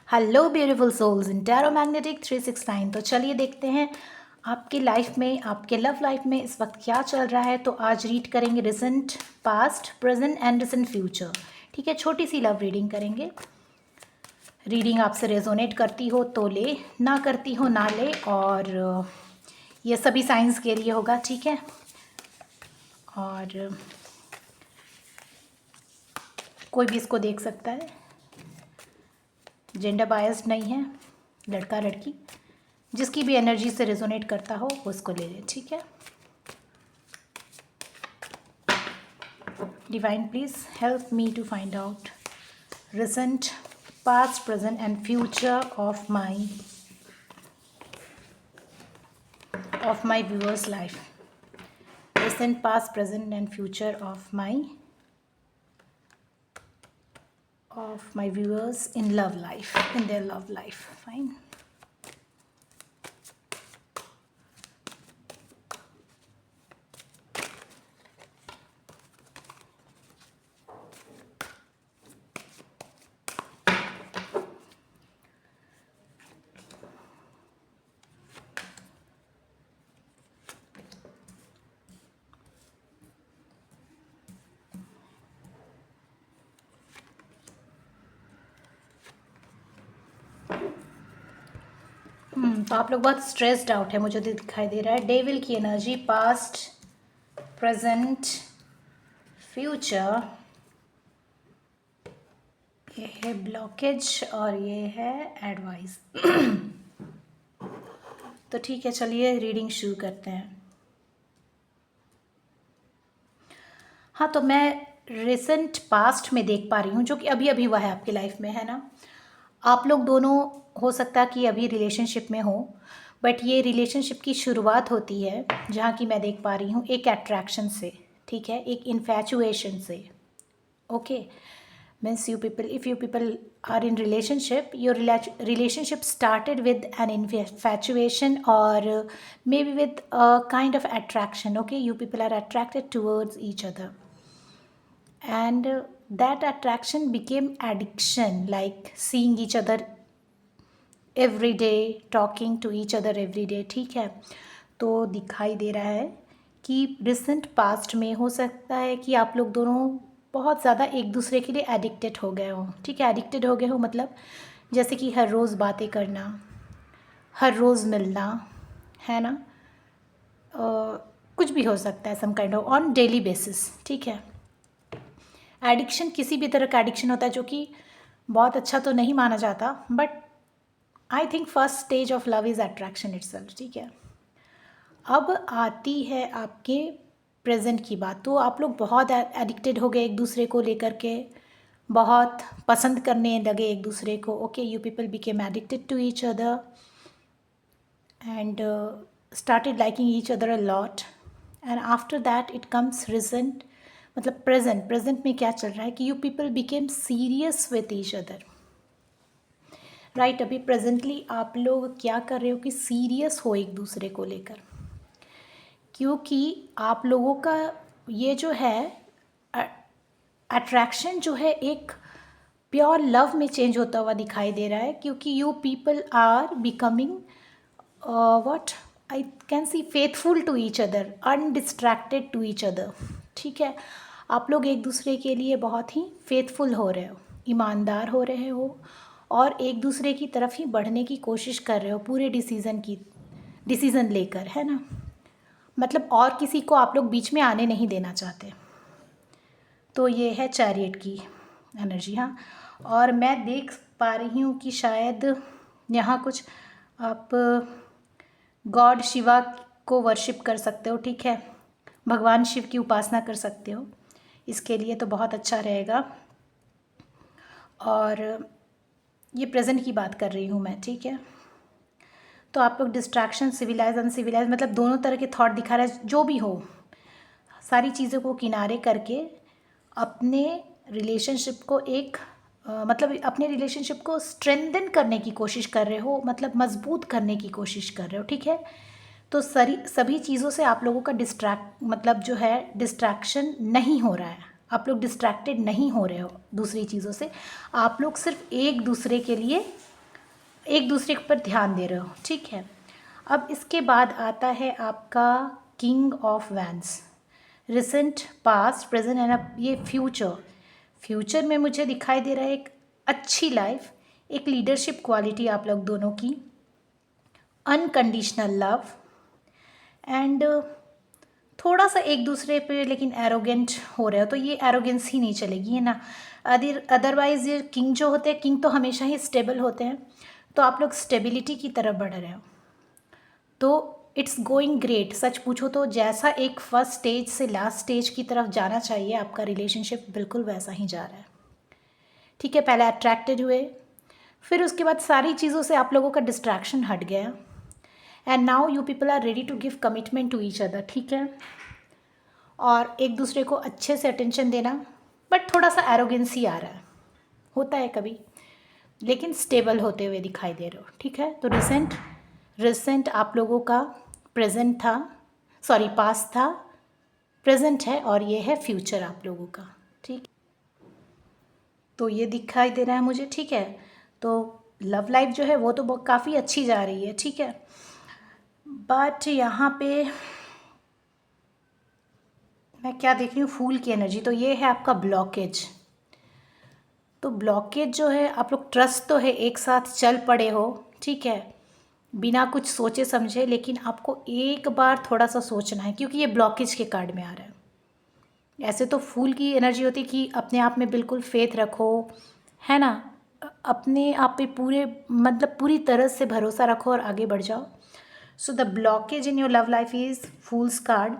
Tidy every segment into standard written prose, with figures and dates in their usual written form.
Hello beautiful souls इन tarot magnetic 369। तो चलिए देखते हैं आपकी लाइफ में, आपके लव लाइफ में इस वक्त क्या चल रहा है। तो आज रीड करेंगे recent past, present and recent future. ठीक है, छोटी सी लव रीडिंग करेंगे। रीडिंग आपसे रेजोनेट करती हो तो ले, ना करती हो ना ले, और ये सभी साइंस के लिए होगा। ठीक है, और कोई भी इसको देख सकता है, जेंडर बायस्ड नहीं है, लड़का लड़की जिसकी भी एनर्जी से रेजोनेट करता हो वो उसको ले ले। ठीक है, divine please help me to find out recent past, present and future of my viewers life. Recent past, present and future of my viewers in love life, in their love life. Fine. तो आप लोग बहुत stressed out है, मुझे तो दिखाई दे रहा है। डेविल की एनर्जी, पास्ट, प्रेजेंट, फ्यूचर। ये है ब्लॉकेज और ये है एडवाइस। तो ठीक है, चलिए रीडिंग शुरू करते हैं। हाँ, तो मैं रिसेंट पास्ट में देख पा रही हूँ, जो कि अभी अभी हुआ है आपकी लाइफ में, है ना। आप लोग दोनों हो सकता है कि अभी रिलेशनशिप में हो, बट ये रिलेशनशिप की शुरुआत होती है जहाँ की मैं देख पा रही हूँ एक अट्रैक्शन से। ठीक है, एक इन्फैचुएशन से। Okay, means you people, if you people are in relationship, your relationship started with an infatuation or maybe with a kind of attraction. Okay, you people are attracted towards each other, and that attraction became addiction, like seeing each other every day, talking to each other every day. ठीक है, तो दिखाई दे रहा है कि recent past में हो सकता है कि आप लोग दोनों बहुत ज़्यादा एक दूसरे के लिए एडिक्टेड हो गए हो। ठीक है, एडिक्टेड हो गए हो मतलब जैसे कि हर रोज़ बातें करना, हर रोज़ मिलना, है ना। कुछ भी हो सकता है, some kind of on daily basis. ठीक है, एडिक्शन किसी भी तरह का एडिक्शन होता है जो कि बहुत अच्छा तो नहीं माना जाता, but I think first stage of love is attraction itself. ठीक है, अब आती है आपके प्रेजेंट की बात। तो आप लोग बहुत एडिक्टेड हो गए एक दूसरे को लेकर के, बहुत पसंद करने लगे एक दूसरे को। Okay, you people became addicted to each other and started liking each other a lot, and after that it comes recent, मतलब प्रेजेंट में क्या चल रहा है कि you people became serious with each other. Right, अभी प्रेजेंटली आप लोग क्या कर रहे हो कि सीरियस हो एक दूसरे को लेकर, क्योंकि आप लोगों का ये जो है अट्रैक्शन जो है एक प्योर लव में चेंज होता हुआ दिखाई दे रहा है, क्योंकि you people are becoming what I can see faithful to each other, undistracted to each other. ठीक है, आप लोग एक दूसरे के लिए बहुत ही फेथफुल हो रहे हो, ईमानदार हो रहे हो, और एक दूसरे की तरफ ही बढ़ने की कोशिश कर रहे हो पूरे डिसीज़न लेकर, है ना। मतलब और किसी को आप लोग बीच में आने नहीं देना चाहते। तो ये है चैरियट की एनर्जी। हाँ, और मैं देख पा रही हूँ कि शायद यहाँ कुछ आप गॉड शिवा को वर्शिप कर सकते हो। ठीक है, भगवान शिव की उपासना कर सकते हो, इसके लिए तो बहुत अच्छा रहेगा। और ये प्रेजेंट की बात कर रही हूँ मैं। ठीक है, तो आप लोग डिस्ट्रैक्शन, सिविलाइज, अनसिविलाइज, मतलब दोनों तरह के थॉट दिखा रहा है। जो भी हो, सारी चीज़ों को किनारे करके अपने रिलेशनशिप को मतलब अपने रिलेशनशिप को स्ट्रेंथन करने की कोशिश कर रहे हो, मतलब मजबूत करने की कोशिश कर रहे हो। ठीक है, तो सभी चीज़ों से आप लोगों का मतलब जो है डिस्ट्रैक्शन नहीं हो रहा है, आप लोग डिस्ट्रैक्टेड नहीं हो रहे हो दूसरी चीज़ों से। आप लोग सिर्फ एक दूसरे के लिए एक दूसरे पर ध्यान दे रहे हो, ठीक है। अब इसके बाद आता है आपका king of wands, recent, past, present and अब ये फ्यूचर। फ्यूचर में मुझे दिखाई दे रहा है एक अच्छी लाइफ, एक लीडरशिप क्वालिटी आप लोग दोनों की, अनकंडीशनल लव एंड थोड़ा सा एक दूसरे पे लेकिन एरोगेंट हो रहे हो, तो ये एरोगेंस ही नहीं चलेगी, है ना। अदरवाइज ये किंग जो होते हैं, किंग तो हमेशा ही स्टेबल होते हैं, तो आप लोग स्टेबिलिटी की तरफ बढ़ रहे हो, तो इट्स गोइंग ग्रेट। सच पूछो तो जैसा एक फर्स्ट स्टेज से लास्ट स्टेज की तरफ जाना चाहिए आपका रिलेशनशिप, बिल्कुल वैसा ही जा रहा है, ठीक है। पहले अट्रैक्टेड हुए, फिर उसके बाद सारी चीज़ों से आप लोगों का डिस्ट्रैक्शन हट गया, and now you people are ready to give commitment to each other, ठीक है। और एक दूसरे को अच्छे से अटेंशन देना, बट थोड़ा सा एरोगेंसी आ रहा है, होता है कभी, लेकिन स्टेबल होते हुए दिखाई दे रहे हो, ठीक है। तो रिसेंट आप लोगों का प्रेजेंट था, सॉरी पास्ट था, प्रेजेंट है, और ये है फ्यूचर आप लोगों का, ठीक। तो ये दिखाई दे रहा है मुझे, ठीक है। तो लव लाइफ जो है वो तो काफ़ी अच्छी जा रही है, ठीक है। बट यहाँ पे मैं क्या देख रही हूँ, फूल की एनर्जी, तो ये है आपका ब्लॉकेज। तो ब्लॉकेज जो है, आप लोग ट्रस्ट तो है, एक साथ चल पड़े हो, ठीक है, बिना कुछ सोचे समझे, लेकिन आपको एक बार थोड़ा सा सोचना है, क्योंकि ये ब्लॉकेज के कार्ड में आ रहा है। ऐसे तो फूल की एनर्जी होती कि अपने आप में बिल्कुल फेथ रखो, है ना, अपने आप पे पूरे मतलब पूरी तरह से भरोसा रखो और आगे बढ़ जाओ। So the blockage in your love life is Fool's card.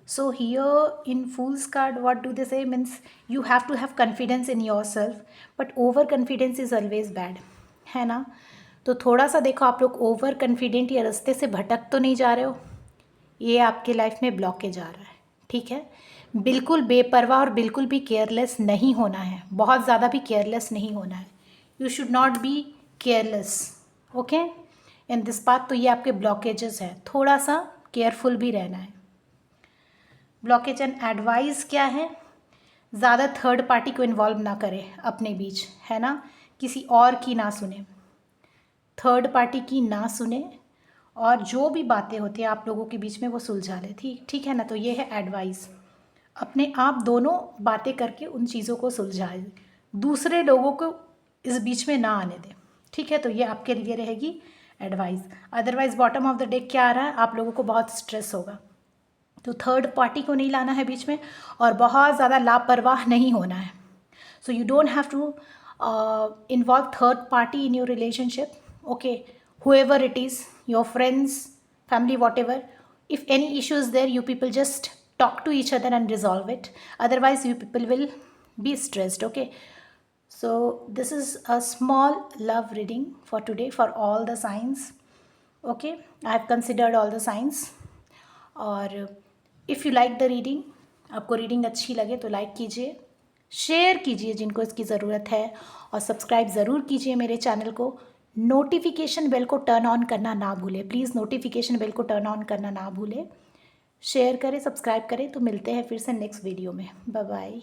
So here in Fool's card, what do they say? Means you have to have confidence in yourself, but overconfidence is always bad, है ना। तो थोड़ा सा देखो, आप लोग over confident या रास्ते से भटक तो नहीं जा रहे हो, ये आपके लाइफ में ब्लॉकेज आ रहा है, ठीक है। बिल्कुल बेपरवाह और बिल्कुल भी केयरलेस नहीं होना है, बहुत ज़्यादा भी केयरलेस नहीं होना है। You should not be careless, okay, in this path. तो ये आपके ब्लॉकेजेस हैं, थोड़ा सा केयरफुल भी रहना है। ब्लॉकेज एंड एडवाइस क्या है, ज़्यादा थर्ड पार्टी को इन्वॉल्व ना करें अपने बीच, है ना, किसी और की ना सुने, थर्ड पार्टी की ना सुने, और जो भी बातें होती हैं आप लोगों के बीच में वो सुलझा ले, ठीक है ना। तो ये है एडवाइस, अपने आप दोनों बातें करके उन चीज़ों को सुलझाए, दूसरे लोगों को इस बीच में ना आने दें, ठीक है। तो ये आपके लिए रहेगी advice. Otherwise bottom of the day क्या आ रहा है, आप लोगों को बहुत स्ट्रेस होगा, तो थर्ड पार्टी को नहीं लाना है बीच में, और बहुत ज़्यादा लापरवाह नहीं होना है। So you don't have to involve third party in your relationship, okay, whoever it is, your friends, family, whatever. If any issue is there, you people just talk to each other and resolve it. Otherwise, you people will be stressed, okay. So this is a small love reading for today for all the signs, okay. I have considered all the signs. और if you like the reading, आपको reading अच्छी लगे तो like कीजिए, share कीजिए जिनको इसकी ज़रूरत है, और सब्सक्राइब ज़रूर कीजिए मेरे चैनल को। नोटिफिकेशन बेल को टर्न ऑन करना ना भूलें, प्लीज़ नोटिफिकेशन बेल को टर्न ऑन करना ना भूलें। शेयर करें, सब्सक्राइब करें। तो मिलते हैं फिर से नेक्स्ट वीडियो में, बाय बाय।